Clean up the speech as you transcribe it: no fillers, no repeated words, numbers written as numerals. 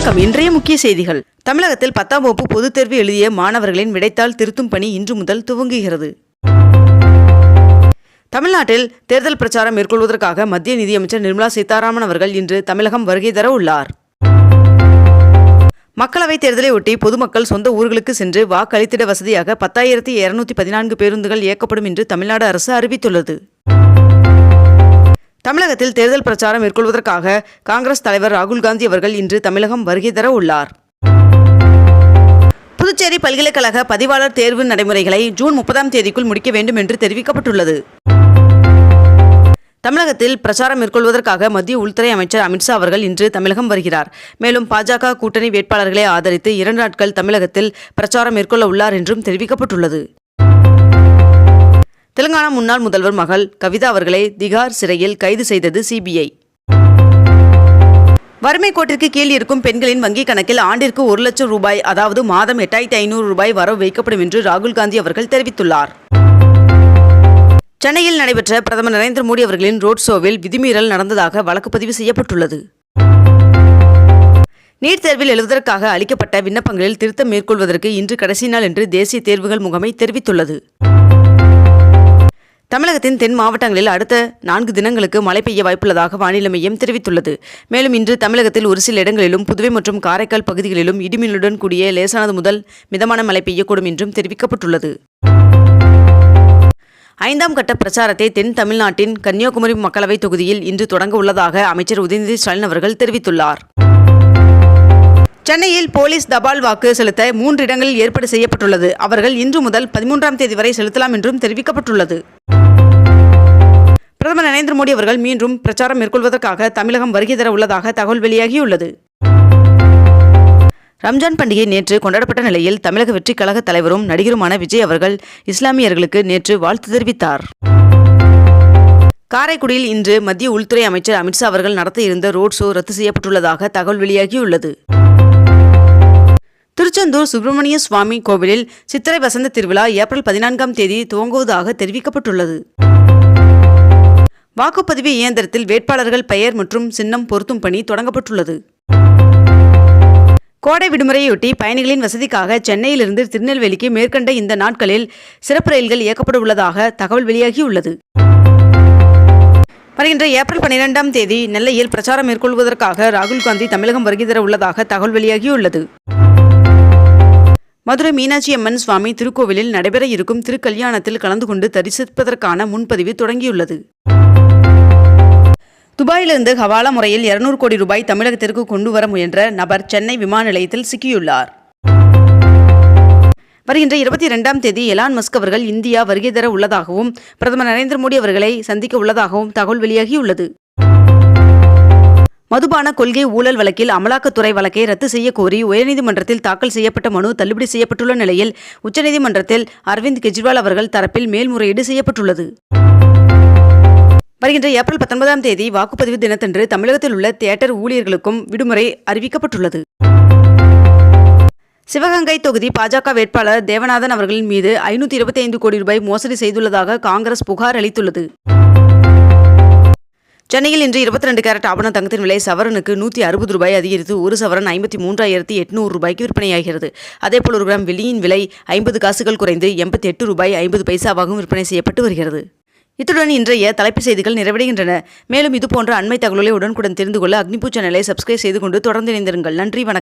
வணக்கம். இன்றைய முக்கிய செய்திகள். தமிழகத்தில் 10ஆம் வகுப்பு பொதுத் தேர்வு எழுதிய மாணவர்களின் விடைத்தாள் திருத்தும் பணி இன்று முதல் துவங்குகிறது. தமிழ்நாட்டில் தேர்தல் பிரச்சாரம் மேற்கொள்வதற்காக மத்திய நிதியமைச்சர் நிர்மலா சீதாராமன் அவர்கள் இன்று தமிழகம் வருகை தர உள்ளார். மக்களவைத் தேர்தலை ஒட்டி பொதுமக்கள் சொந்த ஊர்களுக்கு சென்று வாக்களித்திட வசதியாக 10,214 பேருந்துகள் இயக்கப்படும் என்று தமிழ்நாடு அரசு அறிவித்துள்ளது. தமிழகத்தில் தேர்தல் பிரச்சாரம் மேற்கொள்வதற்காக காங்கிரஸ் தலைவர் ராகுல் காந்தி அவர்கள் இன்று தமிழகம் வருகை தர உள்ளார். புதுச்சேரி பல்கலைக்கழக பதிவாளர் தேர்வு நடைமுறைகளை ஜூன் 30ஆம் தேதிக்குள் முடிக்க வேண்டும் என்று தெரிவிக்கப்பட்டுள்ளது. தமிழகத்தில் பிரச்சாரம் மேற்கொள்வதற்காக மத்திய உள்துறை அமைச்சர் அமித்ஷா அவர்கள் இன்று தமிழகம் வருகிறார். மேலும் பாஜக கூட்டணி வேட்பாளர்களை ஆதரித்து 2 நாட்கள் தமிழகத்தில் பிரச்சாரம் மேற்கொள்ள உள்ளார் என்றும் தெரிவிக்கப்பட்டுள்ளது. தெலுங்கானா முன்னாள் முதல்வர் மகள் கவிதா அவர்களை திகார் சிறையில் கைது செய்தது சிபிஐ. வறுமை கோட்டிற்கு கீழ் இருக்கும் பெண்களின் வங்கிக் கணக்கில் ஆண்டிற்கு 1 லட்சம் ரூபாய், அதாவது மாதம் 8,500 ரூபாய் வரவு வைக்கப்படும் என்று ராகுல் காந்தி அவர்கள் தெரிவித்துள்ளார். சென்னையில் நடைபெற்ற பிரதமர் நரேந்திர மோடி அவர்களின் ரோட் ஷோவில் விதிமீறல் நடந்ததாக வழக்கு பதிவு செய்யப்பட்டுள்ளது. நீட் தேர்வில் எழுதுவதற்காக அளிக்கப்பட்ட விண்ணப்பங்களில் திருத்தம் மேற்கொள்வதற்கு இன்று கடைசி நாள் என்று தேசிய தேர்வுகள் முகமை தெரிவித்துள்ளது. தமிழகத்தின் தென் மாவட்டங்களில் அடுத்த 4 தினங்களுக்கு மழை பெய்ய வாய்ப்புள்ளதாக வானிலை மையம் தெரிவித்துள்ளது. மேலும் இன்று தமிழகத்தில் ஒரு சில இடங்களிலும் புதுவை மற்றும் காரைக்கால் பகுதிகளிலும் இடிமின்னலுடன் கூடிய லேசானது முதல் மிதமான மழை பெய்யக்கூடும் என்றும் தெரிவிக்கப்பட்டுள்ளது. 5ஆம் கட்ட பிரச்சாரத்தை தென் தமிழ்நாட்டின் கன்னியாகுமரி மக்களவைத் தொகுதியில் இன்று தொடங்க உள்ளதாக அமைச்சர் உதயநிதி ஸ்டாலின் அவர்கள் தெரிவித்துள்ளார். சென்னையில் போலீஸ் தபால் வாக்கு செலுத்த 3 இடங்களில் ஏற்பாடு செய்யப்பட்டுள்ளது. அவர்கள் இன்று முதல் 13ஆம் தேதி வரை செலுத்தலாம் என்றும் தெரிவிக்கப்பட்டுள்ளது. பிரதமர் நரேந்திர மோடி அவர்கள் மீண்டும் பிரச்சாரம் மேற்கொள்வதற்காக தமிழகம் வருகை தர உள்ளதாக தகவல் வெளியாகியுள்ளது. ரம்ஜான் பண்டிகை நேற்று கொண்டாடப்பட்ட நிலையில் தமிழக வெற்றிக் கழக தலைவரும் நடிகருமான விஜய் அவர்கள் இஸ்லாமியர்களுக்கு நேற்று வாழ்த்து தெரிவித்தார். காரைக்குடியில் இன்று மத்திய உள்துறை அமைச்சர் அமித்ஷா அவர்கள் நடத்த இருந்த ரோட் ஷோ ரத்து செய்யப்பட்டுள்ளதாக தகவல் வெளியாகியுள்ளது. திருச்செந்தூர் சுப்பிரமணிய சுவாமி கோவிலில் சித்திரை வசந்த திருவிழா ஏப்ரல் 14ஆம் தேதி துவங்குவதாக தெரிவிக்கப்பட்டுள்ளது. வாக்குப்பதிவு இயந்திரத்தில் வேட்பாளர்கள் பெயர் மற்றும் சின்னம் பொருத்தும் பணி தொடங்கப்பட்டுள்ளது. கோடை விடுமுறையொட்டி பயணிகளின் வசதிக்காக சென்னையிலிருந்து திருநெல்வேலிக்கு மேற்கண்ட இந்த நாட்களில் சிறப்பு ரயில்கள் இயக்கப்பட உள்ளதாக தகவல் வெளியாகியுள்ளது. வருகின்ற ஏப்ரல் 12ஆம் தேதி நெல்லையில் பிரச்சாரம் மேற்கொள்வதற்காக ராகுல் காந்தி தமிழகம் வருகை தர உள்ளதாக தகவல் வெளியாகியுள்ளது. மதுரை மீனாட்சி அம்மன் சுவாமி திருக்கோவிலில் நடைபெற இருக்கும் திருக்கல்யாணத்தில் கலந்து கொண்டு தரிசிப்பதற்கான முன்பதிவு தொடங்கியுள்ளது. துபாயிலிருந்து ஹவாலா முறையில் 200 கோடி ரூபாய் தமிழகத்திற்கு கொண்டு வர முயன்ற நபர் சென்னை விமான நிலையத்தில் சிக்கியுள்ளார். வருகின்ற 22ஆம் தேதி எலான் மஸ்க் அவர்கள் இந்தியா வருகை தர உள்ளதாகவும் பிரதமர் நரேந்திர மோடி அவர்களை சந்திக்க உள்ளதாகவும் தகவல் வெளியாகியுள்ளது. மதுபான கொள்கை ஊழல் வழக்கில் அமலாக்கத்துறை வழக்கை ரத்து செய்ய கோரி உயர்நீதிமன்றத்தில் தாக்கல் செய்யப்பட்ட மனு தள்ளுபடி செய்யப்பட்டுள்ள நிலையில் உச்சநீதிமன்றத்தில் அரவிந்த் கெஜ்ரிவால் அவர்கள் தரப்பில் மேல்முறையீடு செய்யப்பட்டுள்ளது. வருகின்ற ஏப்ரல் 19ஆம் தேதி வாக்குப்பதிவு தினத்தன்று தமிழகத்தில் உள்ள தியேட்டர் ஊழியர்களுக்கும் விடுமுறை அறிவிக்கப்பட்டுள்ளது. சிவகங்கை தொகுதி பாஜக வேட்பாளர் தேவநாதன் அவர்களின் மீது 525 கோடி ரூபாய் மோசடி செய்துள்ளதாக காங்கிரஸ் புகார் அளித்துள்ளது. சென்னையில் இன்று 22 கேரட் ஆபண தங்கத்தின் விலை சவரனுக்கு 160 ரூபாய் அதிகரித்து 1 சவரன் 53,800 ரூபாய்க்கு விற்பனையாகிறது. அதேபோல் 1 கிராம் வெள்ளியின் விலை 50 காசுகள் குறைந்து 88 ரூபாய் 50 பைசாவாகவும் விற்பனை செய்யப்பட்டு வருகிறது. இத்துடன் இன்றைய தலைப்புச் செய்திகள் நிறைவடைகின்றன. மேலும் இதுபோன்ற அண்மை தகவல்களை உடனுக்குடன் தெரிந்து கொள்ள அக்னிபூ சேனலை சப்ஸ்கிரைப் செய்து கொண்டு தொடர்ந்து இணைந்திருங்கள். நன்றி, வணக்கம்.